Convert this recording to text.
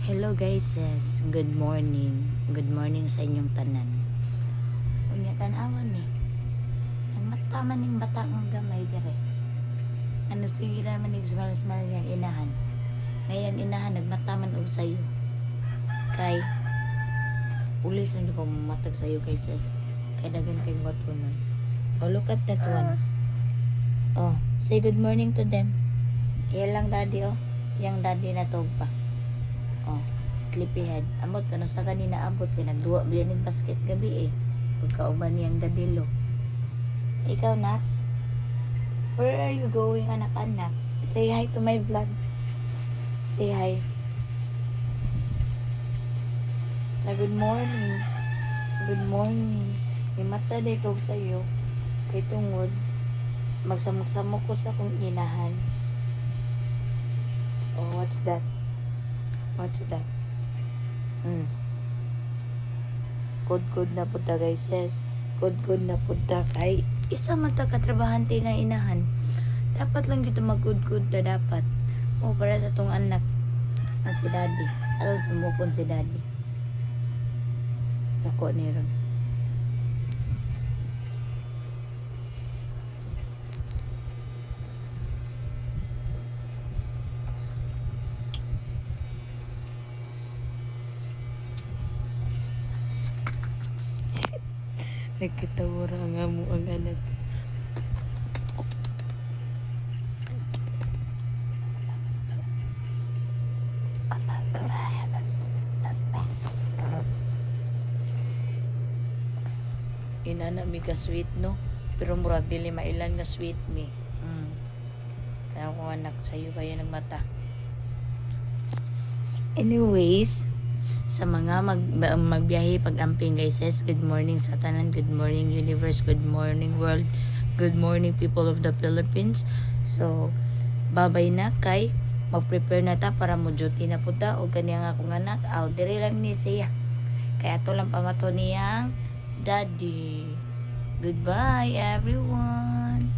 Hello guys, yes. Good morning. Good morning sa inyong tanan. Unya tan-awan ni. Ang mata man ning bata ng gamay dire. Ano sige man ning smile yang inahan. Ngayon inahan nagmata man og sayo. Kay ulis man ko matag sayo kay sis. Kay dagan kay what ko nun. Oh, look at that one. Oh, say good morning to them. Ilang daddy oh. Yang daddy na tog pa. Oh, sleepyhead. Amot ka sa kanina abot kay nagduwa biyan ning basket gabi eh. Pagkauban niyang dadilo. Ikaw nak? Where are you going anak-anak? Say hi to my vlog. Say hi. Na good morning. Good morning. May mata day ko sa iyo. Kay tungod magsamok-samok ko sa kong inahan. Oh, what's that? What's that? Good na punta guys, sis. Good na punta kay isa man ta katrabahante nga inahan. Dapat lang gito mag-good na dapat. O para sa tong anak na si daddy. Alam sumukon si daddy. Sako ni ron. Nagkatawara nga mo ang anak. Inana mi ka sweet no, pero murag dili mailan nga sweet mi. Kaya ko anak sayo kayo nagmata. Anyways, sa mga magbiyahe pag-amping guys, yes, good morning sa tanan, good morning universe, good morning world, good morning people of the Philippines. So babay na kay mag-prepare na ta para mo duty na punta o kaniyang akong anak aw dire lang ni siya kaya ato lang pamato niyang daddy. Goodbye everyone.